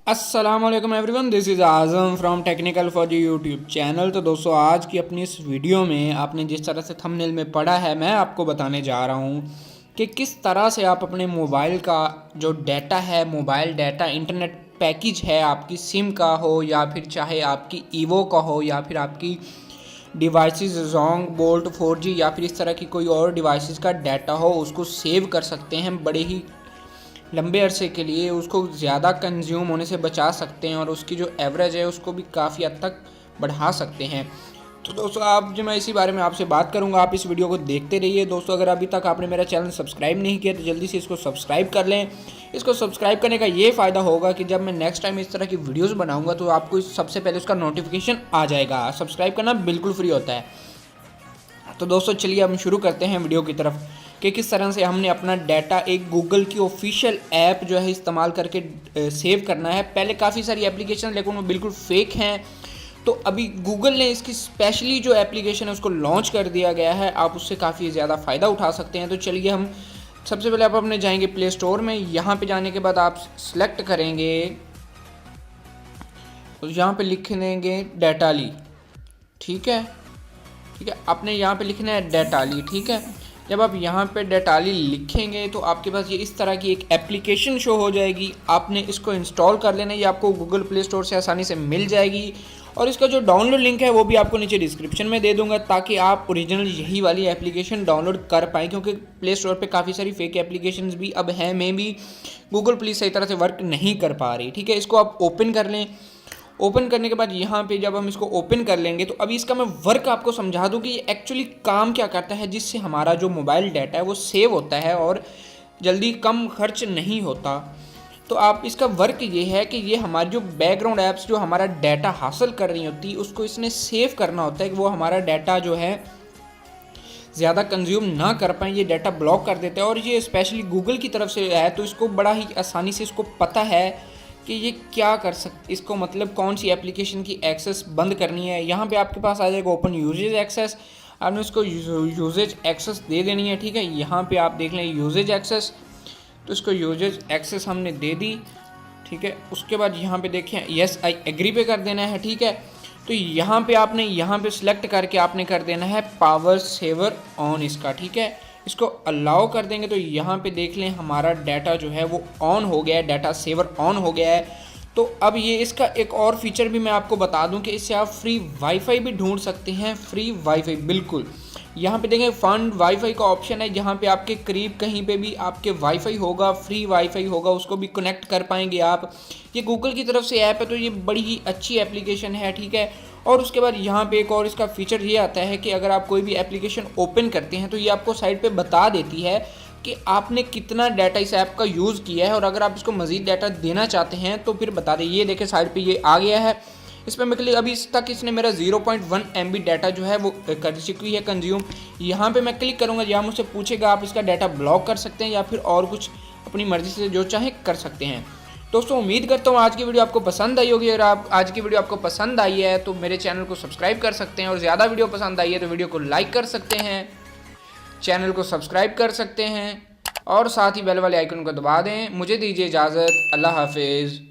अस्सलाम वालेकुम everyone, this is Azam from technical for the YouTube channel. तो दोस्तों, आज की अपनी इस वीडियो में आपने जिस तरह से थंबनेल में पढ़ा है, मैं आपको बताने जा रहा हूँ कि किस तरह से आप अपने मोबाइल का जो डाटा है, मोबाइल डाटा इंटरनेट पैकेज है, आपकी सिम का हो या फिर चाहे आपकी ईवो का हो या फिर आपकी डिवाइसेस जोंग बोल्ट 4G या फिर इस तरह की कोई और डिवाइसेस का डाटा हो, उसको सेव कर सकते हैं बड़े ही लंबे अरसे के लिए। उसको ज़्यादा कंज्यूम होने से बचा सकते हैं और उसकी जो एवरेज है उसको भी काफ़ी हद तक बढ़ा सकते हैं। तो दोस्तों, आप जो मैं इसी बारे में आपसे बात करूंगा, आप इस वीडियो को देखते रहिए। दोस्तों, अगर अभी तक आपने मेरा चैनल सब्सक्राइब नहीं किया तो जल्दी से इसको सब्सक्राइब कर लें। इसको सब्सक्राइब करने का ये फ़ायदा होगा कि जब मैं नेक्स्ट टाइम इस तरह की वीडियोज़ बनाऊँगा तो आपको सबसे पहले उसका नोटिफिकेशन आ जाएगा। सब्सक्राइब करना बिल्कुल फ्री होता है। तो दोस्तों, चलिए हम शुरू करते हैं वीडियो की तरफ कि किस तरह से हमने अपना डाटा एक गूगल की ऑफिशियल ऐप जो है इस्तेमाल करके सेव करना है। पहले काफ़ी सारी एप्लीकेशन, लेकिन वो बिल्कुल फेक हैं। तो अभी गूगल ने इसकी स्पेशली जो एप्लीकेशन है उसको लॉन्च कर दिया गया है। आप उससे काफ़ी ज़्यादा फ़ायदा उठा सकते हैं। तो चलिए हम सबसे पहले आप अपने जाएंगे प्ले स्टोर में। यहाँ पे जाने के बाद आप सेलेक्ट करेंगे, तो यहाँ पे लिख देंगे डेटाली। ठीक है, आपने यहाँ पे लिखना है डेटाली। ठीक है, जब आप यहाँ पे डेटाली लिखेंगे तो आपके पास ये इस तरह की एक एप्लीकेशन शो हो जाएगी। आपने इसको इंस्टॉल कर लेना है, ये आपको गूगल प्ले स्टोर से आसानी से मिल जाएगी। और इसका जो डाउनलोड लिंक है वो भी आपको नीचे डिस्क्रिप्शन में दे दूंगा, ताकि आप ओरिजिनल यही वाली एप्लीकेशन डाउनलोड कर पाएँ। क्योंकि प्ले स्टोर पे काफ़ी सारी फेक एप्लीकेशंस भी अब हैं, में भी गूगल प्लीज़ सही तरह से वर्क नहीं कर पा रही। ठीक है, इसको आप ओपन कर लें। ओपन करने के बाद यहाँ पे जब हम इसको ओपन कर लेंगे तो अभी इसका मैं वर्क आपको समझा दूँ कि ये एक्चुअली काम क्या करता है, जिससे हमारा जो मोबाइल डाटा है वो सेव होता है और जल्दी कम खर्च नहीं होता। तो आप इसका वर्क ये है कि ये हमारी जो बैकग्राउंड ऐप्स जो हमारा डाटा हासिल कर रही होती है उसको इसने सेव करना होता है कि वो हमारा डाटा जो है ज़्यादा कंज्यूम ना कर पाएँ, ये डाटा ब्लॉक कर देता है। और ये स्पेशली गूगल की तरफ से है, तो इसको बड़ा ही आसानी से इसको पता है कि ये क्या कर इसको मतलब कौन सी एप्लीकेशन की एक्सेस बंद करनी है। यहाँ पे आपके पास आ जाएगा ओपन यूजेज एक्सेस, आपने उसको यूजेज एक्सेस दे देनी है। ठीक है, यहाँ पे आप देख लें यूजेज एक्सेस, तो इसको यूजेज एक्सेस हमने दे दी। ठीक है, उसके बाद यहाँ पे देखें यस आई एग्री पे कर देना है। ठीक है, तो यहाँ पे आपने यहाँ पे सिलेक्ट करके आपने कर देना है पावर सेवर ऑन इसका। ठीक है, इसको अलाउ कर देंगे तो यहाँ पे देख लें हमारा डाटा जो है वो ऑन हो गया है, डाटा सेवर ऑन हो गया है। तो अब ये इसका एक और फीचर भी मैं आपको बता दूं कि इससे आप फ्री वाईफाई भी ढूंढ सकते हैं। फ्री वाईफाई बिल्कुल, यहाँ पे देखें फंड वाईफाई का ऑप्शन है, जहाँ पे आपके करीब कहीं पे भी आपके वाईफाई होगा, फ्री वाईफाई होगा, उसको भी कनेक्ट कर पाएंगे आप। ये गूगल की तरफ से ऐप है, तो ये बड़ी ही अच्छी एप्लीकेशन है। ठीक है, और उसके बाद यहाँ पे एक और इसका फीचर ये आता है कि अगर आप कोई भी एप्लीकेशन ओपन करते हैं तो ये आपको साइड पे बता देती है कि आपने कितना डाटा इस ऐप का यूज़ किया है, और अगर आप इसको मज़ीद डाटा देना चाहते हैं तो फिर बता दें। ये देखें साइड पे ये आ गया है। इस पर मैं क्लिक, अभी इस तक इसने मेरा 0.1 MB डाटा जो है वो कर चुकी है कंज्यूम। यहाँ पे मैं क्लिक करूँगा, यहाँ मुझसे पूछेगा आप इसका डाटा ब्लॉक कर सकते हैं या फिर और कुछ अपनी मर्ज़ी से जो चाहें कर सकते हैं। दोस्तों, उम्मीद करता हूँ आज की वीडियो आपको पसंद आई होगी। अगर आप आज की वीडियो आपको पसंद आई है तो मेरे चैनल को सब्सक्राइब कर सकते हैं, और ज़्यादा वीडियो पसंद आई है तो वीडियो को लाइक कर सकते हैं, चैनल को सब्सक्राइब कर सकते हैं और साथ ही बेल वाले आइकन को दबा दें। मुझे दीजिए इजाज़त। अल्लाह हाफिज़।